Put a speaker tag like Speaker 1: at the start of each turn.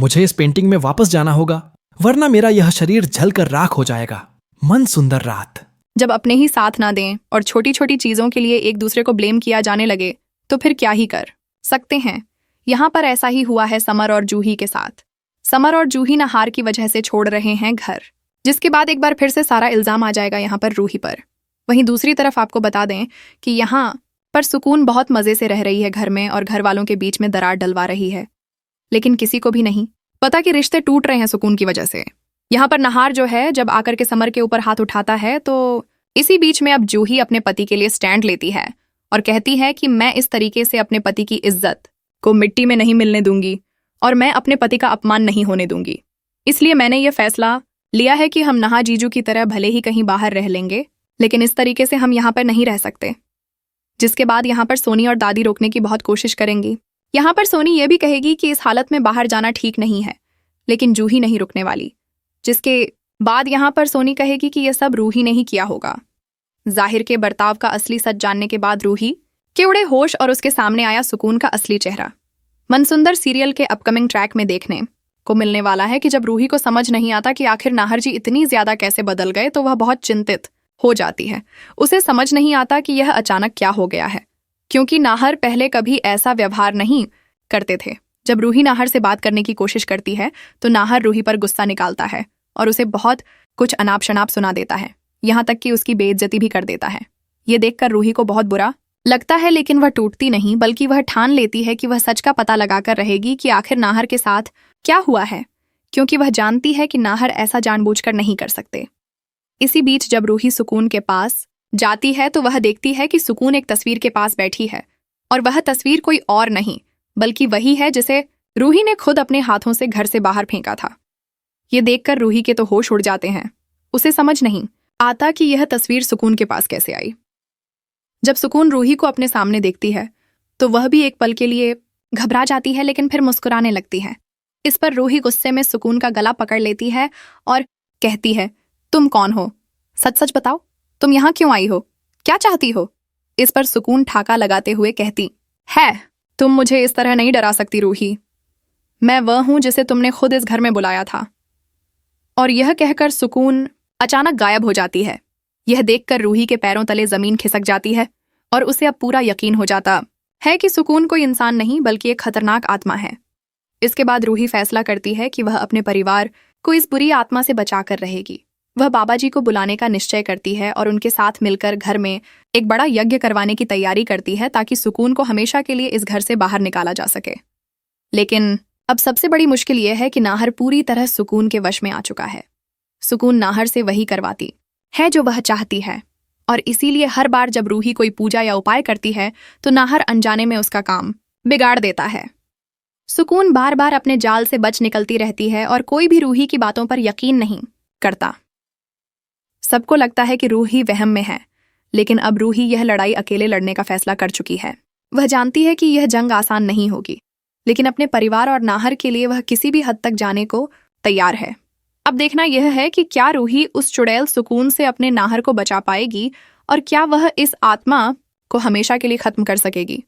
Speaker 1: मुझे इस पेंटिंग में वापस जाना होगा, वरना मेरा यह शरीर जलकर राख हो जाएगा। मन सुंदर रात।
Speaker 2: जब अपने ही साथ ना दें और छोटी छोटी चीजों के लिए एक दूसरे को ब्लेम किया जाने लगे तो फिर क्या ही कर सकते हैं। यहाँ पर ऐसा ही हुआ है समर और जूही के साथ। समर और जूही नहार की वजह से छोड़ रहे हैं घर, जिसके बाद एक बार फिर से सारा इल्जाम आ जाएगा यहाँ पर रूही पर। वहीं दूसरी तरफ आपको बता दें कि यहाँ पर सुकून बहुत मजे से रह रही है घर में और घर वालों के बीच में दरार डलवा रही है, लेकिन किसी को भी नहीं पता कि रिश्ते टूट रहे हैं सुकून की वजह से। यहाँ पर नहार जो है जब आकर के समर के ऊपर हाथ उठाता है तो इसी बीच में अब जूही अपने पति के लिए स्टैंड लेती है और कहती है कि मैं इस तरीके से अपने पति की इज्जत को मिट्टी में नहीं मिलने दूंगी और मैं अपने पति का अपमान नहीं होने दूंगी। इसलिए मैंने ये फैसला लिया है कि हम नहा जीजू की तरह भले ही कहीं बाहर रह लेंगे, लेकिन इस तरीके से हम यहाँ पर नहीं रह सकते। जिसके बाद यहाँ पर सोनी और दादी रोकने की बहुत कोशिश करेंगी। यहाँ पर सोनी ये भी कहेगी कि इस हालत में बाहर जाना ठीक नहीं है, लेकिन जूही नहीं रुकने वाली। जिसके बाद यहाँ पर सोनी कहेगी कि यह सब रूही ने ही किया होगा। जाहिर के बर्ताव का असली सच जानने के बाद रूही के उड़े होश और उसके सामने आया सुकून का असली चेहरा। मनसुंदर सीरियल के अपकमिंग ट्रैक में देखने को मिलने वाला है कि जब रूही को समझ नहीं आता कि आखिर नाहर जी इतनी ज्यादा कैसे बदल गए तो वह बहुत चिंतित हो जाती है। उसे समझ नहीं आता कि यह अचानक क्या हो गया है, क्योंकि नाहर पहले कभी ऐसा व्यवहार नहीं करते थे। जब रूही नाहर से बात करने की कोशिश करती है तो नाहर रूही पर गुस्सा निकालता है और उसे बहुत कुछ अनाप शनाप सुना देता है, यहाँ तक कि उसकी बेइज्जती भी कर देता है। ये देखकर रूही को बहुत बुरा लगता है, लेकिन वह टूटती नहीं, बल्कि वह ठान लेती है कि वह सच का पता लगाकर रहेगी कि आखिर नाहर के साथ क्या हुआ है, क्योंकि वह जानती है कि नाहर ऐसा जानबूझकर नहीं कर सकते। इसी बीच जब रूही सुकून के पास जाती है तो वह देखती है कि सुकून एक तस्वीर के पास बैठी है और वह तस्वीर कोई और नहीं बल्कि वही है जिसे रूही ने खुद अपने हाथों से घर से बाहर फेंका था। ये देखकर रूही के तो होश उड़ जाते हैं। उसे समझ नहीं आता कि यह तस्वीर सुकून के पास कैसे आई। जब सुकून रूही को अपने सामने देखती है तो वह भी एक पल के लिए घबरा जाती है, लेकिन फिर मुस्कुराने लगती है। इस पर रूही गुस्से में सुकून का गला पकड़ लेती है और कहती है, तुम कौन हो? सच सच बताओ, तुम यहाँ क्यों आई हो? क्या चाहती हो? इस पर सुकून ठाका लगाते हुए कहती है, तुम मुझे इस तरह नहीं डरा सकती रूही। मैं वह हूं जिसे तुमने खुद इस घर में बुलाया था। और यह कहकर सुकून अचानक गायब हो जाती है। यह देखकर रूही के पैरों तले जमीन खिसक जाती है और उसे अब पूरा यकीन हो जाता है कि सुकून कोई इंसान नहीं बल्कि एक खतरनाक आत्मा है। इसके बाद रूही फैसला करती है कि वह अपने परिवार को इस बुरी आत्मा से बचाकर रहेगी। वह बाबा जी को बुलाने का निश्चय करती है और उनके साथ मिलकर घर में एक बड़ा यज्ञ करवाने की तैयारी करती है ताकि सुकून को हमेशा के लिए इस घर से बाहर निकाला जा सके। लेकिन अब सबसे बड़ी मुश्किल यह है कि नाहर पूरी तरह सुकून के वश में आ चुका है। सुकून नाहर से वही करवाती है जो वह चाहती है और इसीलिए हर बार जब रूही कोई पूजा या उपाय करती है तो नाहर अनजाने में उसका काम बिगाड़ देता है। सुकून बार बार अपने जाल से बच निकलती रहती है और कोई भी रूही की बातों पर यकीन नहीं करता। सबको लगता है कि रूही वहम में है, लेकिन अब रूही यह लड़ाई अकेले लड़ने का फैसला कर चुकी है। वह जानती है कि यह जंग आसान नहीं होगी, लेकिन अपने परिवार और नाहर के लिए वह किसी भी हद तक जाने को तैयार है। अब देखना यह है कि क्या रूही उस चुड़ैल सुकून से अपने नाहर को बचा पाएगी और क्या वह इस आत्मा को हमेशा के लिए खत्म कर सकेगी।